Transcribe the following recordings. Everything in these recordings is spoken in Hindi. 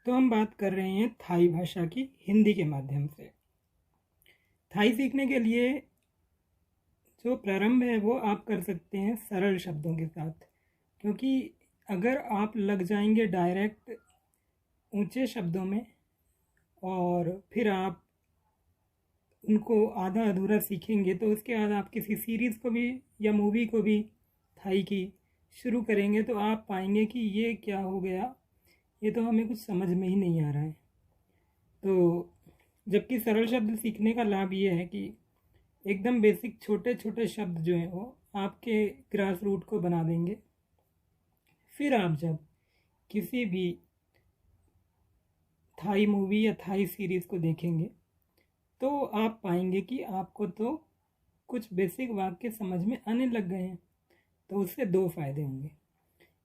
तो हम बात कर रहे हैं थाई भाषा की हिंदी के माध्यम से। थाई सीखने के लिए जो प्रारंभ है वो आप कर सकते हैं सरल शब्दों के साथ, क्योंकि अगर आप लग जाएंगे डायरेक्ट ऊंचे शब्दों में और फिर आप उनको आधा अधूरा सीखेंगे तो उसके बाद आप किसी सीरीज़ को भी या मूवी को भी थाई की शुरू करेंगे तो आप पाएंगे कि ये क्या हो गया, ये तो हमें कुछ समझ में ही नहीं आ रहा है। तो जबकि सरल शब्द सीखने का लाभ ये है कि एकदम बेसिक छोटे छोटे शब्द जो हैं वो आपके ग्रास रूट को बना देंगे। फिर आप जब किसी भी थाई मूवी या थाई सीरीज़ को देखेंगे तो आप पाएंगे कि आपको तो कुछ बेसिक वाक्य समझ में आने लग गए हैं। तो उससे दो फायदे होंगे।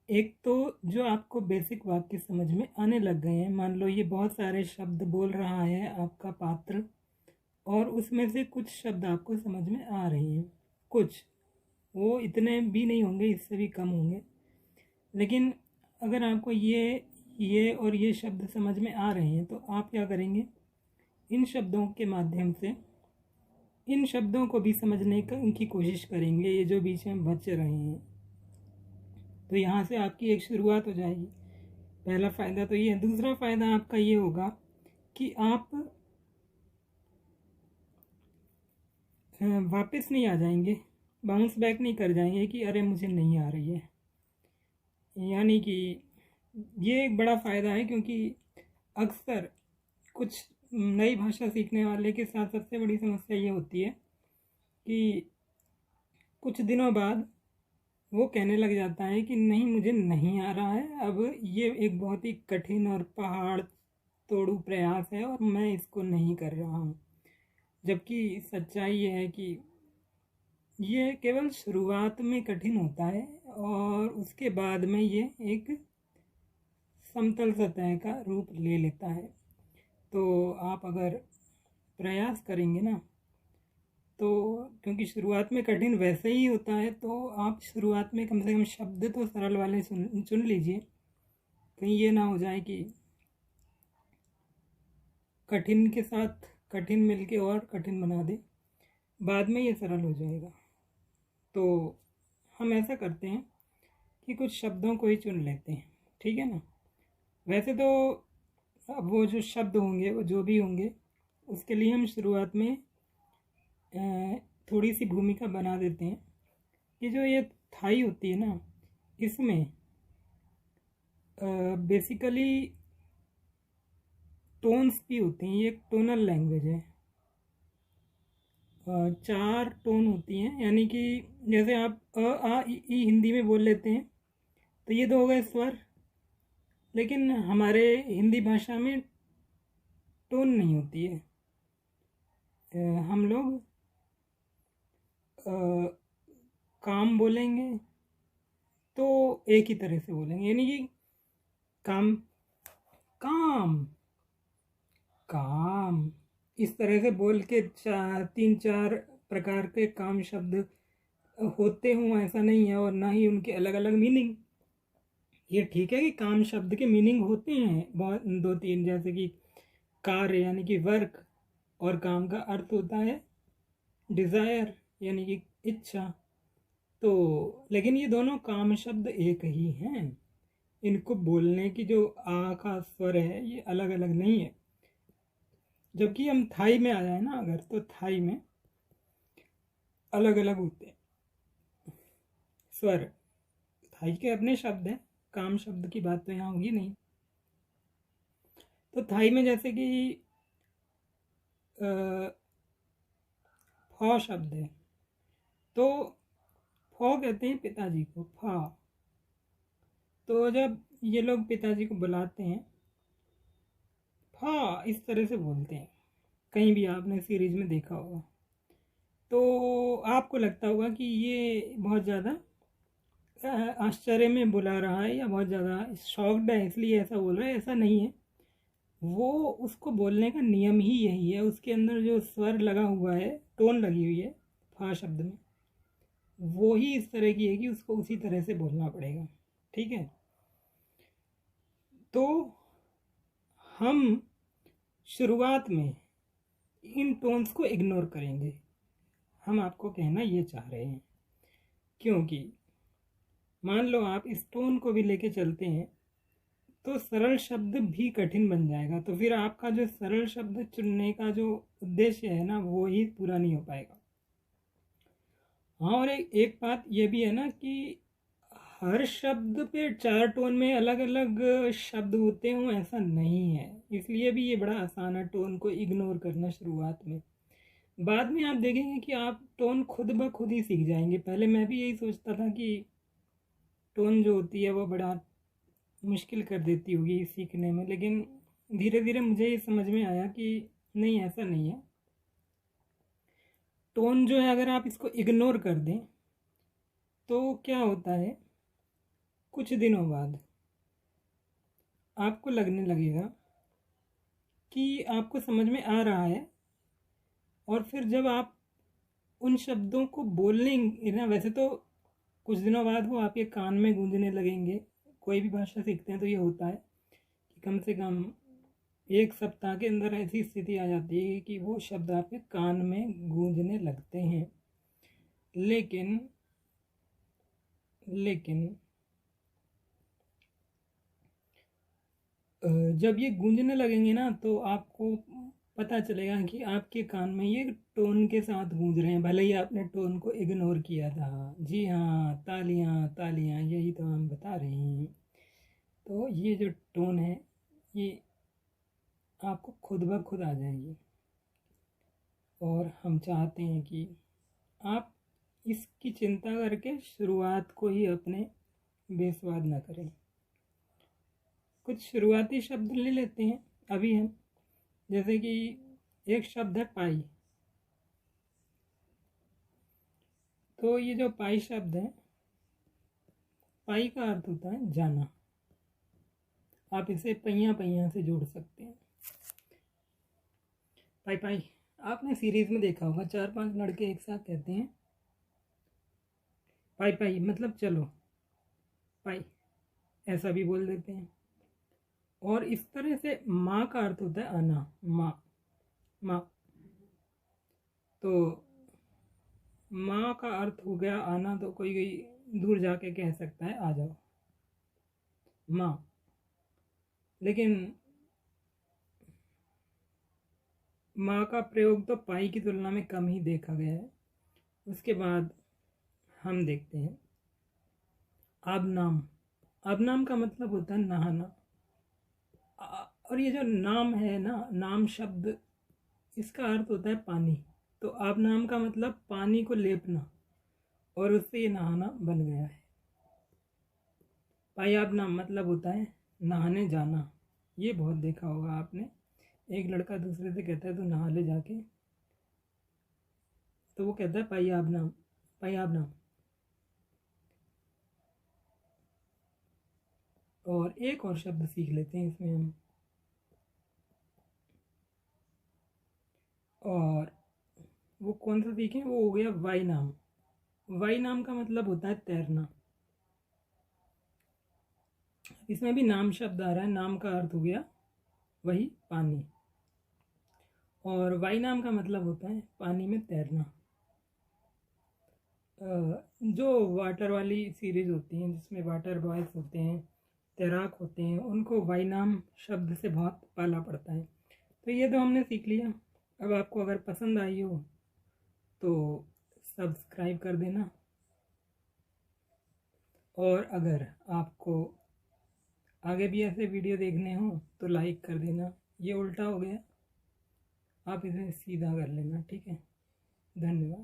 एक तो जो आपको बेसिक वाक्य समझ में आने लग गए हैं, मान लो ये बहुत सारे शब्द बोल रहा है आपका पात्र और उसमें से कुछ शब्द आपको समझ में आ रहे हैं, कुछ, वो इतने भी नहीं होंगे, इससे भी कम होंगे, लेकिन अगर आपको ये और ये शब्द समझ में आ रहे हैं तो आप क्या करेंगे, इन शब्दों के माध्यम से इन शब्दों को भी समझने की कोशिश करेंगे, ये जो बीच में बच रहे हैं। तो यहाँ से आपकी एक शुरुआत हो जाएगी। पहला फ़ायदा तो ये है। दूसरा फ़ायदा आपका ये होगा कि आप वापस नहीं आ जाएंगे, बाउंस बैक नहीं कर जाएंगे कि अरे मुझे नहीं आ रही है। यानी कि ये एक बड़ा फ़ायदा है, क्योंकि अक्सर कुछ नई भाषा सीखने वाले के साथ सबसे बड़ी समस्या ये होती है कि कुछ दिनों बाद वो कहने लग जाता है कि नहीं, मुझे नहीं आ रहा है, अब ये एक बहुत ही कठिन और पहाड़ तोड़ू प्रयास है और मैं इसको नहीं कर रहा हूँ। जबकि सच्चाई ये है कि ये केवल शुरुआत में कठिन होता है और उसके बाद में ये एक समतल सतह का रूप ले लेता है। तो आप अगर प्रयास करेंगे ना, तो क्योंकि शुरुआत में कठिन वैसे ही होता है, तो आप शुरुआत में कम से कम शब्द तो सरल वाले चुन लीजिए। कहीं ये ना हो जाए कि कठिन के साथ कठिन मिलके और कठिन बना दे, बाद में ये सरल हो जाएगा। तो हम ऐसा करते हैं कि कुछ शब्दों को ही चुन लेते हैं, ठीक है ना। वैसे तो अब वो जो शब्द होंगे, वो जो भी होंगे, उसके लिए हम शुरुआत में थोड़ी सी भूमिका बना देते हैं कि जो ये थाई होती है ना, इसमें बेसिकली टोन्स भी होती हैं। ये एक टोनल लैंग्वेज है। 4 टोन होती हैं, यानी कि जैसे आप आ ई हिंदी में बोल लेते हैं तो ये तो हो गए स्वर, लेकिन हमारे हिंदी भाषा में टोन नहीं होती है। हम लोग काम बोलेंगे तो एक ही तरह से बोलेंगे, यानी कि काम काम काम इस तरह से बोल के 3-4 प्रकार के काम शब्द होते हों ऐसा नहीं है, और ना ही उनके अलग अलग मीनिंग। ये ठीक है कि काम शब्द के मीनिंग होते हैं बहुत 2-3, जैसे कि कार्य यानी कि वर्क, और काम का अर्थ होता है डिज़ायर यानी कि इच्छा। तो लेकिन ये दोनों काम शब्द एक ही हैं, इनको बोलने की जो आ का स्वर है ये अलग अलग नहीं है। जबकि हम थाई में आ जाए ना अगर, तो थाई में अलग अलग होते हैं स्वर। थाई के अपने शब्द हैं, काम शब्द की बात तो यहाँ होगी नहीं। तो थाई में जैसे कि फ शब्द है, तो फ कहते हैं पिताजी को, फा। तो जब ये लोग पिताजी को बुलाते हैं, फा इस तरह से बोलते हैं। कहीं भी आपने सीरीज में देखा होगा तो आपको लगता होगा कि ये बहुत ज़्यादा आश्चर्य में बुला रहा है या बहुत ज़्यादा शॉक्ड है इसलिए ऐसा बोल रहा है। ऐसा नहीं है, वो उसको बोलने का नियम ही यही है। उसके अंदर जो स्वर लगा हुआ है, टोन लगी हुई है फा शब्द में, वो ही इस तरह की है कि उसको उसी तरह से बोलना पड़ेगा, ठीक है। तो हम शुरुआत में इन टोन्स को इग्नोर करेंगे। हम आपको कहना ये चाह रहे हैं, क्योंकि मान लो आप इस टोन को भी लेके चलते हैं तो सरल शब्द भी कठिन बन जाएगा, तो फिर आपका जो सरल शब्द चुनने का जो उद्देश्य है ना, वो ही पूरा नहीं हो पाएगा। हाँ, और एक बात ये भी है ना कि हर शब्द पे 4 टोन में अलग अलग शब्द होते हों ऐसा नहीं है, इसलिए भी ये बड़ा आसान है टोन को इग्नोर करना शुरुआत में। बाद में आप देखेंगे कि आप टोन खुद ब खुद ही सीख जाएंगे। पहले मैं भी यही सोचता था कि टोन जो होती है वो बड़ा मुश्किल कर देती होगी सीखने में, लेकिन धीरे धीरे मुझे ये समझ में आया कि नहीं, ऐसा नहीं है। टोन जो है अगर आप इसको इग्नोर कर दें तो क्या होता है, कुछ दिनों बाद आपको लगने लगेगा कि आपको समझ में आ रहा है, और फिर जब आप उन शब्दों को बोलेंगे ना, वैसे तो कुछ दिनों बाद वो आपके कान में गूंजने लगेंगे। कोई भी भाषा सीखते हैं तो ये होता है कि कम से कम 1 सप्ताह के अंदर ऐसी स्थिति आ जाती है कि वो शब्द आपके कान में गूंजने लगते हैं। लेकिन जब ये गूंजने लगेंगे ना तो आपको पता चलेगा कि आपके कान में ये टोन के साथ गूंज रहे हैं, भले ही आपने टोन को इग्नोर किया था। जी हाँ, तालियां तालियां, यही तो हम बता रहे हैं। तो ये जो टोन है ये आपको खुद ब खुद आ जाएगी, और हम चाहते हैं कि आप इसकी चिंता करके शुरुआत को ही अपने बेस्वाद ना करें। कुछ शुरुआती शब्द ले लेते हैं अभी हम, जैसे कि एक शब्द है पाई। तो ये जो पाई शब्द है, पाई का अर्थ होता है जाना। आप इसे पहिया पहिया से जोड़ सकते हैं। पाई पाई, आपने सीरीज में देखा होगा 4-5 लड़के एक साथ कहते हैं पाई पाई, मतलब चलो पाई, ऐसा भी बोल देते हैं। और इस तरह से माँ का अर्थ होता है आना, माँ माँ। तो माँ का अर्थ हो गया आना, तो कोई कोई दूर जाके कह सकता है आ जाओ माँ, लेकिन माँ का प्रयोग तो पाई की तुलना में कम ही देखा गया है। उसके बाद हम देखते हैं अब नाम। अब नाम का मतलब होता है नहाना। और ये जो नाम है ना, नाम शब्द, इसका अर्थ होता है पानी। तो अब नाम का मतलब पानी को लेपना, और उससे ये नहाना बन गया है। पाई अब नाम मतलब होता है नहाने जाना। ये बहुत देखा होगा आपने, एक लड़का दूसरे से कहता है तो नहा ले जाके, तो वो कहता है पाई अब नाम, पाई अब नाम। और एक और शब्द सीख लेते हैं इसमें हम, और वो कौन सा सीखें, वो हो गया वाई नाम। वाई नाम का मतलब होता है तैरना। इसमें भी नाम शब्द आ रहा है, नाम का अर्थ हो गया वही पानी, और वाई नाम का मतलब होता है पानी में तैरना। जो वाटर वाली सीरीज होती हैं जिसमें वाटर बॉयज होते हैं, तैराक होते हैं, उनको वाई नाम शब्द से बहुत पाला पड़ता है। तो ये तो हमने सीख लिया। अब आपको अगर पसंद आई हो तो सब्सक्राइब कर देना, और अगर आपको आगे भी ऐसे वीडियो देखने हो तो लाइक कर देना। ये उल्टा हो गया, आप इसे सीधा कर लेना, ठीक है। धन्यवाद।